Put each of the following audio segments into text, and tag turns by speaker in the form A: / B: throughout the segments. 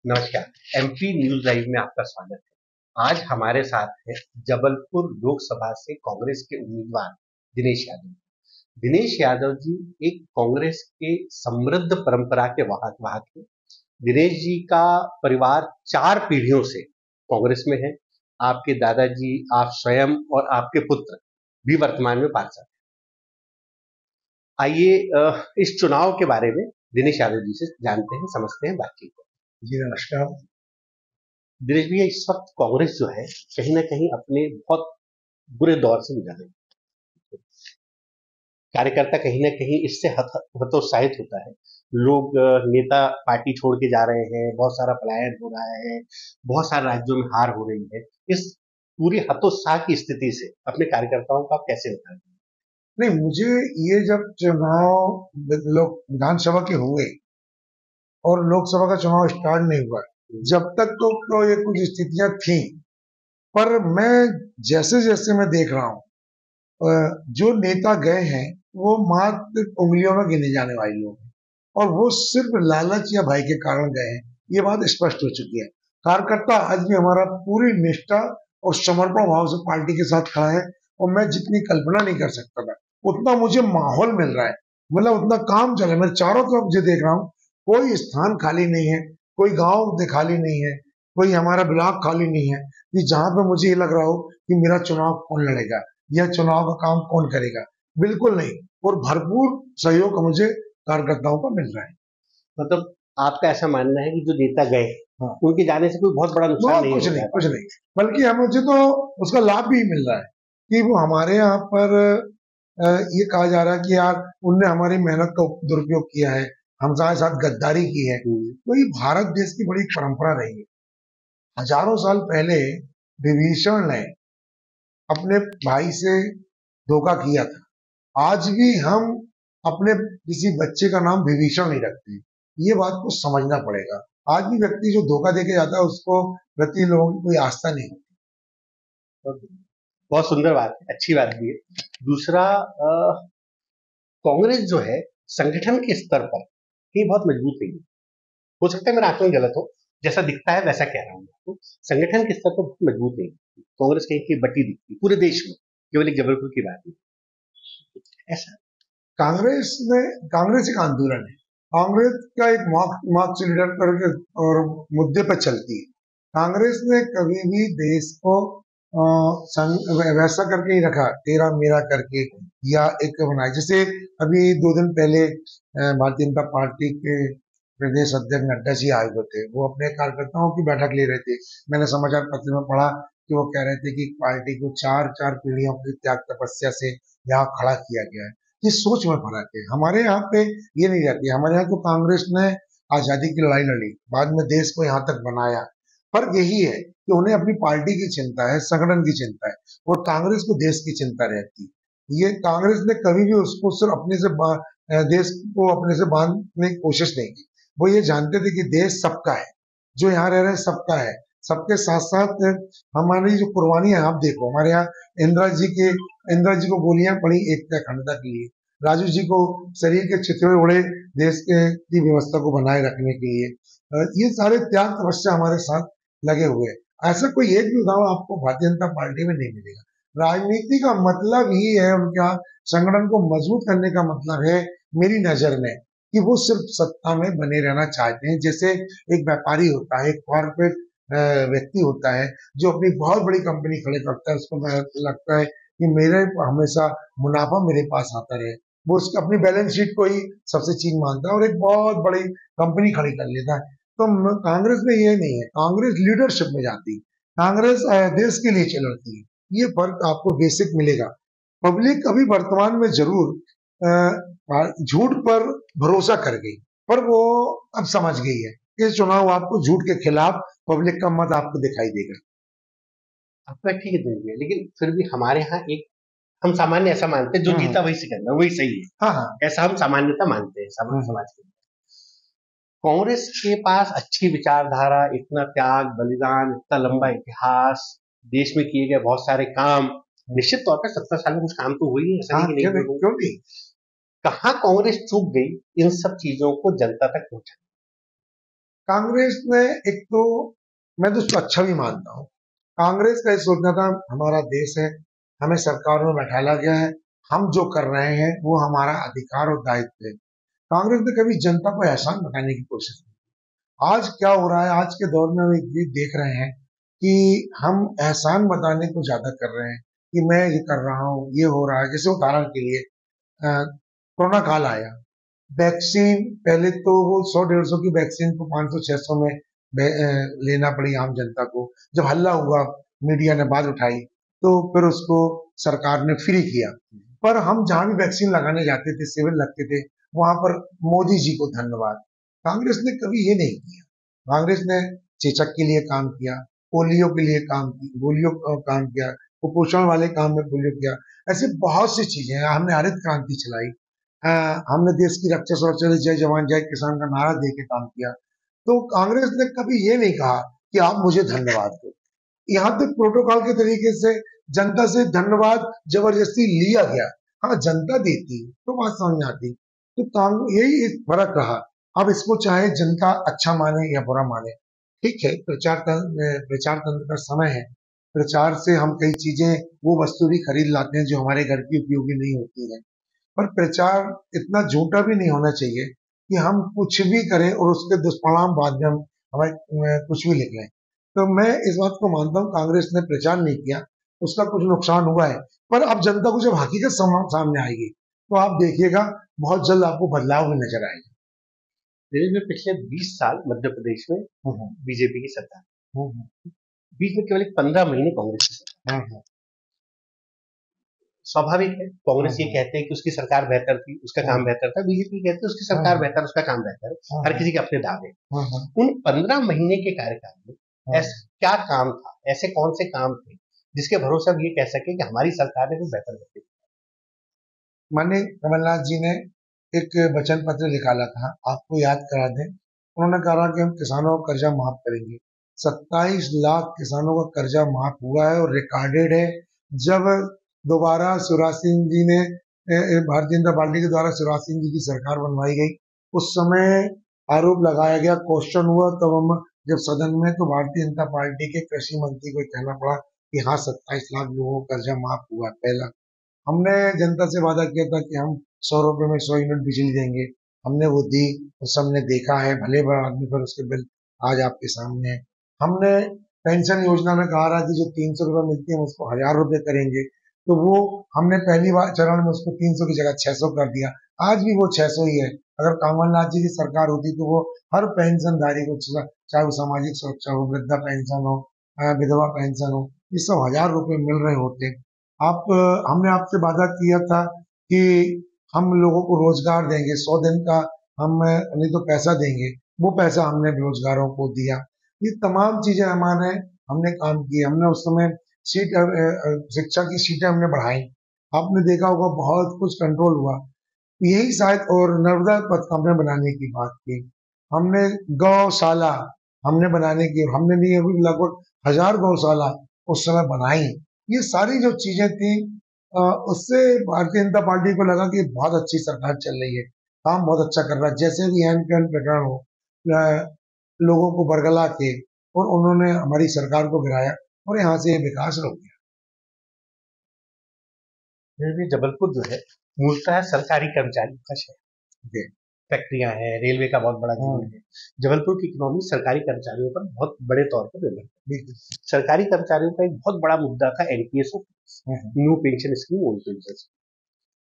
A: नमस्कार। MP news live में आपका स्वागत है। आज हमारे साथ है जबलपुर लोकसभा से कांग्रेस के उम्मीदवार दिनेश यादव। दिनेश यादव जी एक कांग्रेस के समृद्ध परंपरा के वाहक हैं। दिनेश जी का परिवार 4 पीढ़ियों से कांग्रेस में है। आपके दादाजी, आप स्वयं और आपके पुत्र भी वर्तमान में पार्षद हैं। आइए इस चुनाव के बारे में दिनेश यादव जी से जानते हैं, समझते हैं, बातचीत करते हैं।
B: जी नमस्कार।
A: दिनेश भैया, इस वक्त कांग्रेस जो है कहीं ना कहीं अपने बहुत बुरे दौर से गुजर रही है। कार्यकर्ता कहीं ना कहीं इससे हतोत्साहित होता है। लोग नेता पार्टी छोड़ के जा रहे हैं, बहुत सारा पलायन हो रहा है, बहुत सारे राज्यों में हार हो रही है। इस पूरी हतोत्साह की स्थिति से अपने कार्यकर्ताओं को आप कैसे बताते हैं?
B: नहीं, मुझे ये जब चुनाव लोग विधानसभा के हुए और लोकसभा का चुनाव स्टार्ट नहीं हुआ, जब तक तो ये कुछ स्थितियां थी, पर मैं जैसे जैसे मैं देख रहा हूँ जो नेता गए हैं वो मात्र उंगलियों में गिने जाने वाले लोग हैं और वो सिर्फ लालच या भय के कारण गए हैं। ये बात स्पष्ट हो चुकी है। कार्यकर्ता आज भी हमारा पूरी निष्ठा और समर्पण भाव से पार्टी के साथ खड़ा है और मैं जितनी कल्पना नहीं कर सकता था उतना मुझे माहौल मिल रहा है, मतलब उतना काम चल रहा है। मैं चारों तरफ मुझे देख रहा हूँ, कोई स्थान खाली नहीं है, कोई गांव खाली नहीं है, कोई हमारा ब्लॉक खाली नहीं है कि जहां पे मुझे ये लग रहा हो कि मेरा चुनाव कौन लड़ेगा या चुनाव का काम कौन करेगा। बिल्कुल नहीं, और भरपूर सहयोग मुझे कार्यकर्ताओं का मिल रहा है।
A: मतलब आपका ऐसा मानना है कि जो नेता गए
B: हाँ,
A: उनके जाने से कोई बहुत बड़ा नुकसान नहीं
B: कुछ
A: हो
B: नहीं,
A: रहा
B: कुछ नहीं, बल्कि हम मुझे तो उसका लाभ भी मिल रहा है कि वो हमारे यहाँ पर ये कहा जा रहा है कि यार उनने हमारी मेहनत का दुरुपयोग किया है, हमारे साथ गद्दारी की है। तो ये भारत देश की बड़ी परंपरा रही है। हजारों साल पहले विभीषण ने अपने भाई से धोखा किया था। आज भी हम अपने किसी बच्चे का नाम विभीषण नहीं रखते। ये बात को समझना पड़ेगा। आज भी व्यक्ति जो धोखा देके जाता है उसको प्रति लोगों की कोई आस्था नहीं होती।
A: है। बहुत सुंदर बात है, अच्छी बात भी है। दूसरा, कांग्रेस जो है संगठन के स्तर पर ये बहुत मजबूत नहीं है। हो सकता है मेरा आकलन गलत हो, जैसा दिखता है वैसा कह रहा हूँ। आपको संगठन के स्तर पर बहुत मजबूत नहीं है। कांग्रेस कहीं की बटी दिखती है पूरे देश में, केवल एक जबलपुर की बात नहीं ऐसा।
B: कांग्रेस एक आंदोलन है। कांग्रेस का एक मार्क्स लीडर करके और मुद्दे पर चलती है। कांग्रेस ने कभी भी देश को वैसा करके ही रखा, तेरा मेरा करके, या एक बनाया। जैसे अभी 2 दिन पहले भारतीय जनता पार्टी के प्रदेश अध्यक्ष नड्डा जी आए हुए थे। वो अपने कार्यकर्ताओं की बैठक ले रहे थे। मैंने समाचार पत्र में पढ़ा कि वो कह रहे थे कि पार्टी को 4 पीढ़ियों की त्याग तपस्या से यहाँ खड़ा किया गया है। ये सोच में फर्क है। हमारे यहाँ पे ये नहीं रहती। हमारे यहाँ तो कांग्रेस ने आजादी की लड़ाई लड़ी, बाद में देश को यहाँ तक बनाया। फर्क यही है कि उन्हें अपनी पार्टी की चिंता है, संगठन की चिंता है, और कांग्रेस को देश की चिंता रहती है। ये कांग्रेस ने कभी भी उसको सिर्फ अपने से देश को अपने से बांधने की कोशिश नहीं की। वो ये जानते थे कि देश सबका है, जो यहाँ रह रहे हैं सबका है। सबके साथ साथ हमारी जो कुर्बानियां आप देखो, हमारे यहाँ इंदिरा जी को गोलियां पड़ी एकता अखंडता के लिए, राजू जी को शरीर के छितरे उड़े देश के की व्यवस्था को बनाए रखने के लिए। ये सारे त्याग तपस्या हमारे साथ लगे हुए हैं। ऐसा कोई एक भी उदाहरण आपको भारतीय जनता पार्टी में नहीं मिलेगा। राजनीति का मतलब ही है, उनका संगठन को मजबूत करने का मतलब है मेरी नजर में, कि वो सिर्फ सत्ता में बने रहना चाहते हैं। जैसे एक व्यापारी होता है, एक कॉर्पोरेट व्यक्ति होता है जो अपनी बहुत बड़ी कंपनी खड़े करता है, उसको लगता है कि मेरे हमेशा मुनाफा मेरे पास आता रहे। वो उसकी अपनी बैलेंस शीट को ही सबसे चीज मानता है और एक बहुत बड़ी कंपनी खड़ी कर लेता है। तो कांग्रेस में ये नहीं है। कांग्रेस लीडरशिप में जाती है, कांग्रेस देश के लिए लड़ती है। ये फर्क आपको बेसिक मिलेगा। पब्लिक अभी वर्तमान में जरूर झूठ पर भरोसा कर गई, पर वो अब समझ गई है। इस चुनाव आपको झूठ के खिलाफ पब्लिक का मत आपको दिखाई देगा।
A: आपका ठीक है दिनेश भैया, लेकिन फिर भी हमारे यहाँ एक हम सामान्य ऐसा मानते हैं जो जीता वही सिकंदर, वही सही है।
B: हाँ हाँ,
A: ऐसा हम सामान्यता मानते हैं समाज के। कांग्रेस के पास अच्छी विचारधारा, इतना त्याग बलिदान, इतना लंबा इतिहास, देश में किए गए बहुत सारे काम, निश्चित तौर पर 70 साल में कुछ काम तो हुई है, ऐसा नहीं कि नहीं हुए।
B: क्यों नहीं।
A: कहाँ कांग्रेस चूक गई इन सब चीजों को जनता तक पहुंचाने?
B: कांग्रेस ने एक तो, मैं तो उसको अच्छा भी मानता हूँ। कांग्रेस का ये सोचना था हमारा देश है, हमें सरकार में बैठाला गया है, हम जो कर रहे हैं वो हमारा अधिकार और दायित्व है। कांग्रेस ने कभी जनता को एहसान बताने की कोशिश नहीं। आज क्या हो रहा है, आज के दौर में हम एक चीज देख रहे हैं कि हम एहसान बताने को ज्यादा कर रहे हैं कि मैं ये कर रहा हूँ, ये हो रहा है। जैसे उदाहरण के लिए कोरोना काल आया, वैक्सीन पहले तो वो 100-150 की वैक्सीन को 500-600 में लेना पड़ी आम जनता को। जब हल्ला हुआ, मीडिया ने बात उठाई, तो फिर उसको सरकार ने फ्री किया। पर हम जहां भी वैक्सीन लगाने जाते थे, सिविल लगते थे, वहां पर मोदी जी को धन्यवाद। कांग्रेस ने कभी ये नहीं किया। कांग्रेस ने चेचक के लिए काम किया, पोलियो के लिए काम किया, कुपोषण वाले काम में पोलियो किया। ऐसे बहुत सी चीजें हैं। हमने हरित क्रांति चलाई, हमने देश की रक्षा सुरक्षा जय जवान जय किसान का नारा दे के काम किया। तो कांग्रेस ने कभी ये नहीं कहा कि आप मुझे धन्यवाद दो। यहाँ तक प्रोटोकॉल के तरीके से जनता से धन्यवाद जबरदस्ती लिया गया। हाँ, जनता देती तो बात समझ में आती। तो यही एक फर्क रहा। अब इसको चाहे जनता अच्छा माने या बुरा माने, ठीक है, प्रचार तंत्र का समय है। प्रचार से हम कई चीजें, वो वस्तु भी खरीद लाते हैं जो हमारे घर की उपयोगी नहीं होती है। पर प्रचार इतना झूठा भी नहीं होना चाहिए कि हम कुछ भी करें और उसके दुष्परिणाम बाद में हम हमें कुछ भी लिख लें। तो मैं इस बात को मानता हूँ, कांग्रेस ने प्रचार नहीं किया, उसका कुछ नुकसान हुआ है। पर अब जनता को जब हकीकत सामने आएगी, तो आप देखिएगा बहुत जल्द आपको बदलाव भी नजर आएगा।
A: देश में पिछले 20 साल मध्य प्रदेश में बीजेपी की सरकार, बीच में केवल 15 महीने कांग्रेस की सरकार। स्वाभाविक है, कांग्रेस ये कहते हैं कि उसकी सरकार बेहतर थी, उसका काम बेहतर था। बीजेपी कहते हैं उसकी सरकार बेहतर, उसका काम बेहतर है। हर किसी के अपने दावे। उन 15 महीने के कार्यकाल में ऐसा क्या काम था, ऐसे कौन से काम थे जिसके भरोसे हम ये कह सके कि हमारी सरकार ने कुछ बेहतर कर दिया?
B: माननीय कमलनाथ जी ने एक वचन पत्र निकाला था, आपको याद करा दें। उन्होंने कहा कि हम किसानों का कर्जा माफ करेंगे। 27 लाख किसानों का कर्जा माफ हुआ है और रिकॉर्डेड है। जब दोबारा शिवराज सिंह जी ने, भारतीय जनता पार्टी के द्वारा शिवराज सिंह जी की सरकार बनवाई गई, उस समय आरोप लगाया गया, क्वेश्चन हुआ, तब हम जब सदन में, तो भारतीय जनता पार्टी के कृषि मंत्री को कहना पड़ा कि हाँ, 27 लाख लोगों का कर्जा माफ हुआ। पहला, हमने जनता से वादा किया था कि हम 100 रुपए में 100 यूनिट बिजली देंगे। हमने वो दी, उस सबने देखा है, भले बड़ा आदमी, पर उसके बिल आज आपके सामने है। हमने पेंशन योजना में कहा रहा कि जो 300 रुपए मिलती है, हम उसको 1000 रुपए करेंगे। तो वो हमने पहली बार चरण में उसको 300 की जगह 600 कर दिया। आज भी वो 600 ही है। अगर कमलनाथ जी की सरकार होती तो वो हर पेंशनधारी को, चाहे वो सामाजिक सुरक्षा हो, वृद्धा पेंशन हो, विधवा पेंशन हो, ये सब 1000 रुपए मिल रहे होते। आप हमने आपसे वादा किया था कि हम लोगों को रोजगार देंगे, 100 दिन का हम नहीं तो पैसा देंगे। वो पैसा हमने बेरोजगारों को दिया। ये तमाम चीजें हमारे, हमने काम किए। हमने उस समय शिक्षा की सीटें हमने बढ़ाई। आपने देखा होगा बहुत कुछ कंट्रोल हुआ। यही शायद, और नर्मदा पथ हमने बनाने की बात की। हमने गौशाला हमने बनाने की, हमने नहीं, अभी लगभग 1000 गौशाला उस समय बनाई। ये सारी जो चीजें थी, उससे भारतीय जनता पार्टी को लगा कि बहुत अच्छी सरकार चल रही है, काम बहुत अच्छा कर रहा है। जैसे भी हैंड टू हैंड प्रकरण हो, लोगों को बरगला के, और उन्होंने हमारी सरकार को गिराया और यहाँ से ये विकास रुक गया।
A: जबलपुर जो है मूलतः सरकारी कर्मचारियों का शहर, फैक्ट्रियां हैं, रेलवे का बहुत बड़ा जोन है। जबलपुर की इकोनॉमी सरकारी कर्मचारियों पर बहुत बड़े तौर पर निर्भर है। सरकारी कर्मचारियों का एक बहुत बड़ा मुद्दा था NPS, new pension scheme, old pension scheme.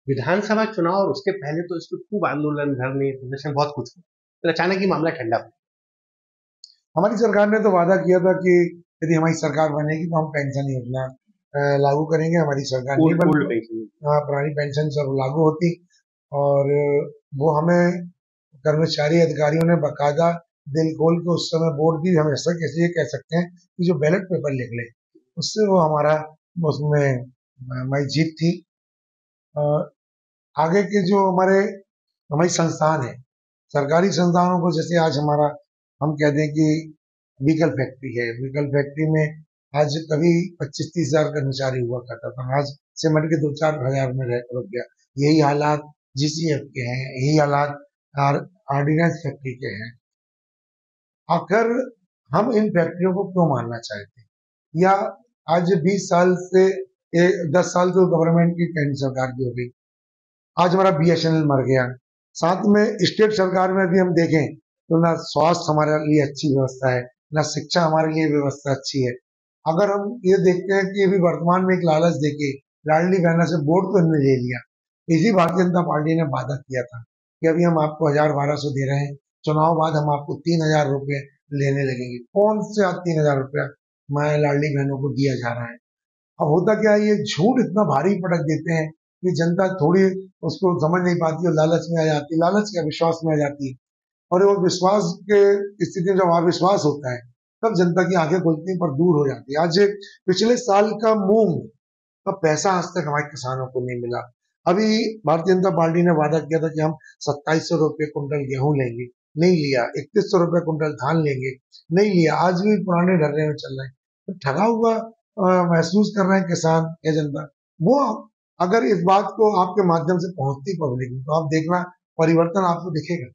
A: विधानसभा चुनाव और उसके पहले तो इसमें खूब आंदोलन, धरने, प्रदर्शन, बहुत कुछ हुआ। फिर अचानक ही मामला ठंडा हो गया।
B: हमारी सरकार ने तो वादा किया था कि यदि हमारी सरकार बनेगी तो हम पेंशन योजना लागू करेंगे। हमारी सरकार नहीं बनी, पुरानी पेंशन सब लागू होती। और वो हमें कर्मचारी अधिकारियों ने बकायदा दिल खोल के उस समय वोट दी। हम ऐसा कैसे ये कह सकते हैं कि जो बैलेट पेपर लिख ले, उससे वो हमारा, उसमें हमारी जीत थी। आगे के जो हमारी संस्थान है, सरकारी संस्थानों को, जैसे आज हमारा, हम कह दें कि व्हीकल फैक्ट्री है, व्हीकल फैक्ट्री में आज कभी 25-30 हजार कर्मचारी हुआ करता था, आज सिमट के 2-4 हजार में रुक गया। यही हालात जीसीएफ के हैं, यही हालात ऑर्डिनेंस फैक्ट्री के हैं। आखिर हम इन फैक्ट्रियों को क्यों मारना चाहते हैं? या आज 20 साल से 10 साल तो गवर्नमेंट की केंद्र सरकार की हो गई, आज हमारा बीएसएनएल मर गया। साथ में स्टेट सरकार में भी हम देखें तो ना स्वास्थ्य हमारे लिए अच्छी व्यवस्था है, ना शिक्षा हमारे लिए व्यवस्था अच्छी है। अगर हम ये देखते हैं कि अभी वर्तमान में एक लालच देके लाडली बहना से वोट तो इन्होंने ले लिया, इसी भारतीय जनता पार्टी ने वादा किया था कि अभी हम आपको 1000-1200 दे रहे हैं, चुनाव बाद हम आपको 3000 रुपये लेने लगेंगे। कौन से आज 3000 रुपया मैं लाडली बहनों को दिया जा रहा है? अब होता क्या है, ये झूठ इतना भारी पटक देते हैं कि जनता थोड़ी उसको समझ नहीं पाती और लालच में आ जाती है, लालच क्या विश्वास में आ जाती है। और वो विश्वास के स्थिति में जब अविश्वास होता है तब जनता की आंखें खुलती हैं पर दूर हो जाती है। आज पिछले साल का मूंग का पैसा आज तक हमारे किसानों को नहीं मिला। अभी भारतीय जनता पार्टी ने वादा किया था कि हम 2700 रुपये कुंटल गेहूं लेंगे, नहीं लिया। 3100 रुपये कुंटल धान लेंगे, नहीं लिया। आज भी पुराने ढर्रे में चल रहे हैं, तो ठगा हुआ महसूस कर रहे हैं किसान या जनता। वो अगर इस बात को आपके माध्यम से पहुंचती पब्लिक में तो आप देखना परिवर्तन आपको दिखेगा।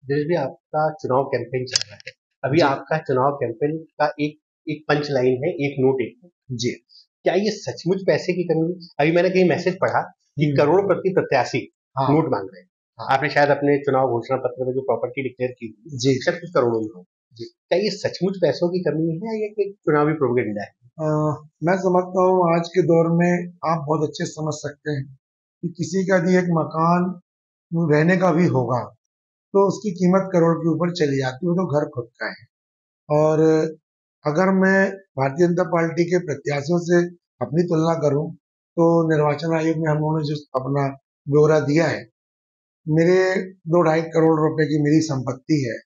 A: दिनेश भी आपका चुनाव कैंपेन चल रहा है अभी,
B: जी
A: आपका चुनाव कैंपेन का एक एक पंच लाइन है, एक नोट एक।
B: जी।
A: क्या ये सचमुच पैसे की कमी है? अभी मैंने कहीं मैसेज पढ़ा कि करोड़पति प्रत्याशी
B: हाँ
A: नोट मांग रहे हैं।
B: हाँ
A: आपने शायद अपने चुनाव घोषणा पत्र में जो प्रॉपर्टी डिक्लेयर की
B: जी
A: शायद कुछ करोड़ों में हो।
B: जी।
A: क्या ये सचमुच पैसों की कमी है या ये चुनावी प्रोपेगेंडा है?
B: अ, मैं समझता हूँ आज के दौर में आप बहुत अच्छे से समझ सकते हैं कि किसी का भी एक मकान रहने का भी होगा तो उसकी कीमत करोड़ के ऊपर चली जाती है, वो तो घर खुद का है। और अगर मैं भारतीय जनता पार्टी के प्रत्याशियों से अपनी तुलना करूं तो निर्वाचन आयोग में हम लोगों ने जो अपना ब्यौरा दिया है, मेरे 2-2.5 करोड़ रुपए की मेरी संपत्ति है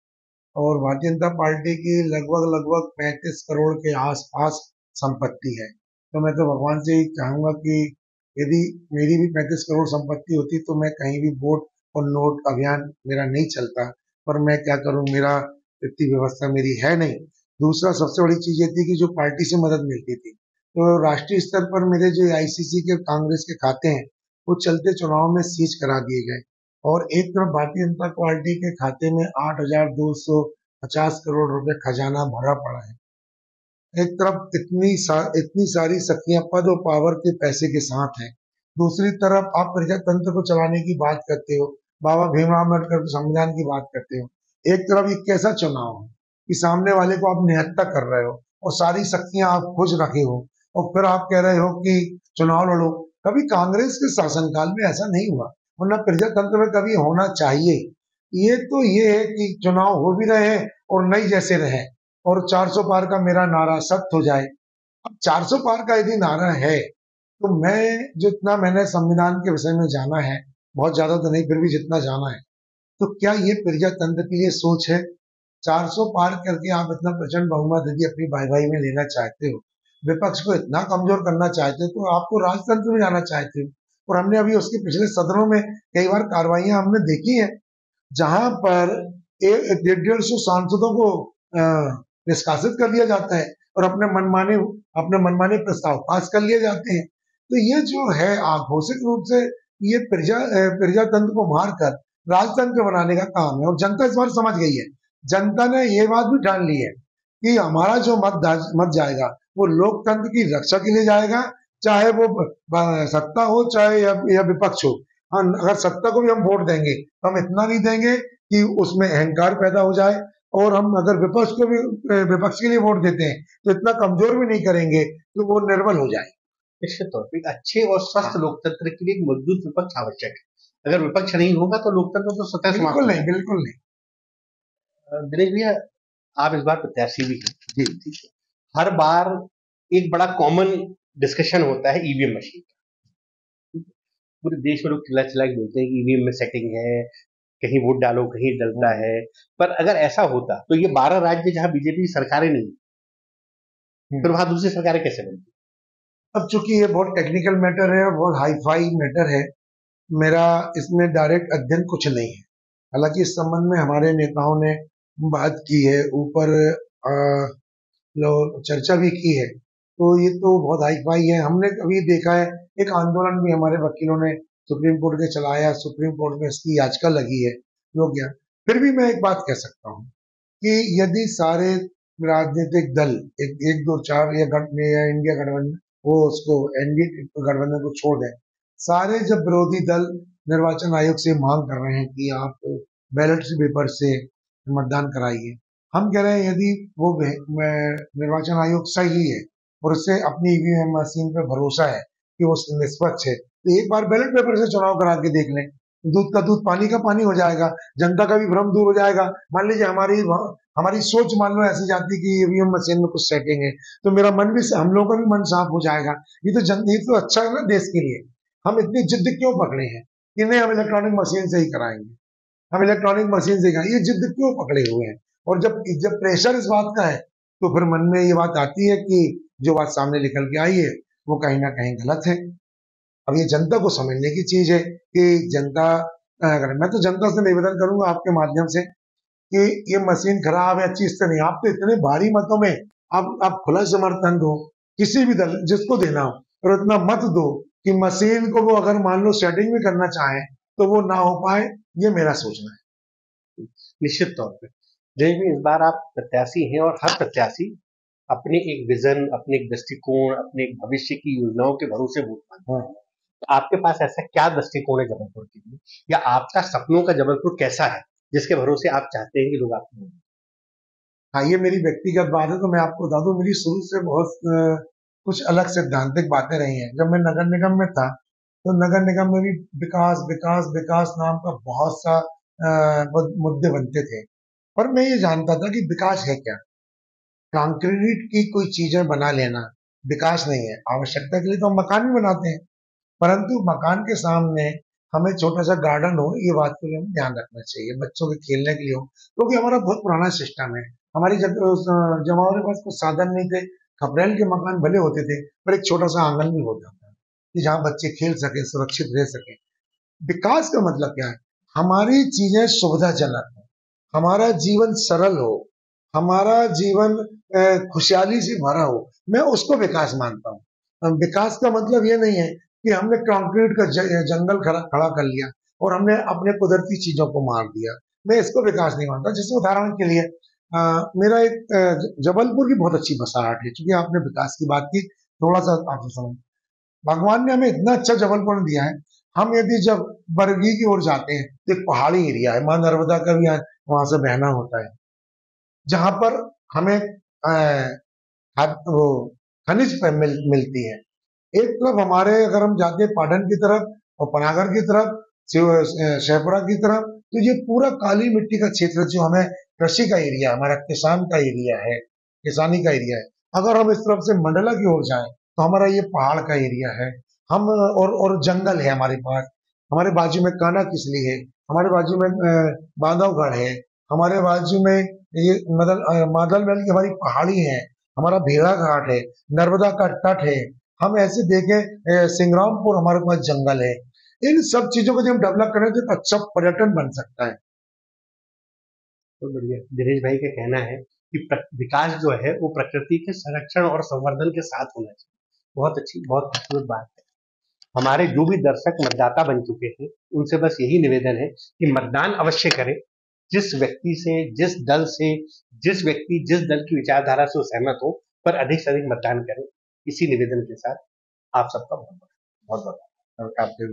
B: और भारतीय जनता पार्टी की लगभग लगभग 35 करोड़ के आसपास संपत्ति है। तो मैं तो भगवान से ही चाहूंगा कि यदि मेरी भी 35 करोड़ संपत्ति होती तो मैं कहीं भी वोट और नोट अभियान मेरा नहीं चलता। पर मैं क्या करूं, मेरा इतनी व्यवस्था मेरी है नहीं। दूसरा सबसे बड़ी चीज ये थी कि जो पार्टी से मदद मिलती थी, तो राष्ट्रीय स्तर पर मेरे जो आईसीसी के कांग्रेस के खाते हैं वो चलते चुनाव में सीज करा दिए गए और एक तरफ भारतीय जनता पार्टी के खाते में 8,250 करोड़ रुपए खजाना भरा पड़ा है। एक तरफ इतनी सारी शक्तियां पद और पावर के पैसे के साथ हैं, दूसरी तरफ आप प्रजातंत्र को चलाने की बात करते हो, बाबा भीमराव अम्बेडकर के संविधान की बात करते हो। एक तरफ ये कैसा चुनाव है कि सामने वाले को आप निहत्था कर रहे हो और सारी शक्तियां आप खुश रखे हो और फिर आप कह रहे हो कि चुनाव लड़ो। कभी कांग्रेस के शासनकाल में ऐसा नहीं हुआ, वरना प्रजातंत्र में कभी होना चाहिए। ये तो ये है कि चुनाव हो भी रहे हैं और नहीं जैसे रहे और 400 पार का मेरा नारा सत्य हो जाए। अब 400 पार का यदि नारा है तो मैं जितना मैंने संविधान के विषय में जाना है, बहुत ज्यादा तो नहीं फिर भी जितना जाना है, तो क्या ये प्रजातंत्र के लिए सोच है? 400 पार करके आप इतना प्रचंड बहुमत यदि अपनी भाई भाई में लेना चाहते हो, विपक्ष को इतना कमजोर करना चाहते हो, तो आप तो राजतंत्र में जाना चाहते हो। और हमने अभी उसके पिछले सदनों में कई बार कार्रवाइयां हमने देखी है जहां पर 150 सांसदों को निष्कासित कर दिया जाता है और अपने मनमाने प्रस्ताव पास कर लिए जाते हैं। तो ये जो है घोषित रूप से ये प्रजातंत्र को मारकर राजतंत्र बनाने का काम है और जनता इस बार समझ गई है। जनता ने ये बात भी ठान ली है कि हमारा जो मत जाएगा वो लोकतंत्र की रक्षा के लिए जाएगा, चाहे वो सत्ता हो चाहे या विपक्ष हो। हाँ, अगर सत्ता को भी हम वोट देंगे तो हम इतना नहीं देंगे कि उसमें अहंकार पैदा हो जाए और हम अगर विपक्ष के लिए वोट देते हैं तो इतना कमजोर भी नहीं करेंगे कि वो निर्बल हो जाए।
A: निश्चित तौर पर अच्छे और स्वस्थ लोकतंत्र के लिए एक मजबूत विपक्ष आवश्यक है। अगर विपक्ष नहीं होगा तो लोकतंत्र तो स्वतः समाप्त
B: बिल्कुल
A: हो
B: नहीं,
A: जाएगा।
B: बिल्कुल नहीं।
A: दिनेश भैया, आप इस बार प्रत्याशी भी हैं जी, ठीक है। हर बार एक बड़ा कॉमन डिस्कशन होता है ईवीएम मशीन का। पूरे देश में लोग चिल्ला चिल्ला के बोलते हैं कि ईवीएम में सेटिंग है, कहीं वोट डालो कहीं डलता है। पर अगर ऐसा होता तो ये 12 राज्य जहां बीजेपी की सरकारें नहीं, फिर वहां दूसरी सरकारें कैसे बनती?
B: अब चूंकि ये बहुत टेक्निकल मैटर है और बहुत हाईफाई मैटर है, मेरा इसमें डायरेक्ट अध्ययन कुछ नहीं है। हालांकि इस संबंध में हमारे नेताओं ने बात की है, ऊपर चर्चा भी की है, तो ये तो बहुत हाईफाई है। हमने कभी देखा है एक आंदोलन भी हमारे वकीलों ने सुप्रीम कोर्ट के चलाया, सुप्रीम कोर्ट में इसकी याचिका लगी है योग्य। फिर भी मैं एक बात कह सकता हूँ कि यदि सारे राजनीतिक दल एक दो चार या इंडिया गठबंधन वो उसको एनडीए गठबंधन को छोड़ दें, सारे जब विरोधी दल निर्वाचन आयोग से मांग कर रहे हैं कि आप बैलेट पेपर से मतदान कराइए, हम कह रहे हैं यदि वो निर्वाचन आयोग सही है और उससे अपनी ईवीएम मशीन पे भरोसा है कि वो निष्पक्ष है, तो एक बार बैलेट पेपर से चुनाव करा के देख लें। दूध का दूध पानी का पानी हो जाएगा, जनता का भी भ्रम दूर हो जाएगा। मान लीजिए हमारी सोच मान लो ऐसी जाती कि ईवीएम मशीन में कुछ सेटिंग है, तो मेरा मन भी, हम लोगों का भी मन साफ हो जाएगा। ये तो अच्छा है ना देश के लिए। हम इतनी जिद क्यों पकड़े हैं कि नहीं हम इलेक्ट्रॉनिक मशीन से ही कराएंगे, हम इलेक्ट्रॉनिक मशीन से कराएंगे, ये जिद क्यों पकड़े हुए हैं? और जब जब प्रेशर इस बात का है तो फिर मन में ये बात आती है कि जो बात सामने निकल के आई है वो कहीं ना कहीं गलत है। अब ये जनता को समझने की चीज है कि जनता अगर, मैं तो जनता से निवेदन करूंगा आपके माध्यम से कि ये मशीन खराब है, अच्छी इससे नहीं, आप तो इतने भारी मतों में आप खुला समर्थन दो किसी भी दल जिसको देना हो, और इतना मत दो कि मशीन को वो अगर मान लो सेटिंग भी करना चाहे तो वो ना हो पाए। ये मेरा सोचना है।
A: निश्चित तौर पे जय में इस बार आप प्रत्याशी हैं और हर प्रत्याशी अपने एक विजन, अपने एक दृष्टिकोण, अपने एक भविष्य की योजनाओं के भरोसे वोट मांगते हैं। तो आपके पास ऐसा क्या दृष्टिकोण है जबलपुर के लिए, या आपका सपनों का जबलपुर कैसा है जिसके भरोसे आप चाहते हैं कि लोग आपको वोट दें?
B: हाँ, ये मेरी व्यक्तिगत बात है तो मैं आपको बता दूं, मेरी शुरू से बहुत कुछ अलग सैद्धांतिक बातें रही हैं। जब मैं नगर निगम में था तो नगर निगम में भी विकास विकास विकास नाम का बहुत सा मुद्दे बनते थे, पर मैं ये जानता था कि विकास है क्या। कंक्रीट की कोई चीजें बना लेना विकास नहीं है। आवश्यकता के लिए तो हम मकान भी बनाते हैं, परंतु मकान के सामने हमें छोटा सा गार्डन हो, ये बात को हमें ध्यान रखना चाहिए, बच्चों के खेलने के लिए हो, क्योंकि हमारा बहुत पुराना सिस्टम है। हमारी जब हमारे पास कुछ साधन नहीं थे, खपरेल के मकान भले होते थे पर एक छोटा सा आंगन भी होता था कि जहाँ बच्चे खेल सके, सुरक्षित रह सके। विकास का मतलब क्या है? हमारी चीजें सुविधाजनक हो, हमारा जीवन सरल हो, हमारा जीवन खुशहाली से भरा हो, मैं उसको विकास मानता हूँ। विकास का मतलब ये नहीं है कि हमने कंक्रीट का जंगल खड़ा कर लिया और हमने अपने कुदरती चीजों को मार दिया, मैं इसको विकास नहीं मानता। जैसे उदाहरण के लिए मेरा एक जबलपुर की बहुत अच्छी बसाहट है, क्योंकि आपने विकास की बात की, थोड़ा सा आपको समझ, भगवान ने हमें इतना अच्छा जबलपुर दिया है। हम यदि जब बरगी की ओर जाते हैं तो एक पहाड़ी एरिया है, माँ नर्मदा का भी वहां से बहना होता है, जहां पर हमें वो खनिज मिलती है। एक तरफ हमारे, अगर हम जाते हैं पाटन की तरफ और पनागर की तरफ, शेखपुरा की तरफ, तो ये पूरा काली मिट्टी का क्षेत्र जो हमें कृषि का एरिया, हमारा किसान का एरिया है, किसानी का एरिया है। अगर हम इस तरफ से मंडला की ओर जाएं तो हमारा ये पहाड़ का एरिया है। हम और जंगल है हमारे पास, हमारे बाजू में काना किसली है, हमारे बाजू में बांधवगढ़ है, हमारे बाजू में ये मादल महल की हमारी पहाड़ी है, हमारा भेड़ा घाट है, नर्मदा का तट है। हम ऐसे देखें सिंग्रामपुर हमारे पास जंगल है। इन सब चीजों को जब हम डेवलप करें तो एक अच्छा पर्यटन बन सकता है।
A: तो बढ़िया, दिनेश भाई का कहना है कि विकास जो है वो प्रकृति के संरक्षण और संवर्धन के साथ होना चाहिए। बहुत अच्छी, बहुत खूबसूरत बात है। हमारे जो भी दर्शक मतदाता बन चुके हैं उनसे बस यही निवेदन है कि मतदान अवश्य करें। जिस व्यक्ति से, जिस दल से, जिस व्यक्ति जिस दल की विचारधारा से वो सहमत हो, पर अधिक से अधिक मतदान करें। इसी निवेदन के साथ आप सबका बहुत बहुत धन्यवाद।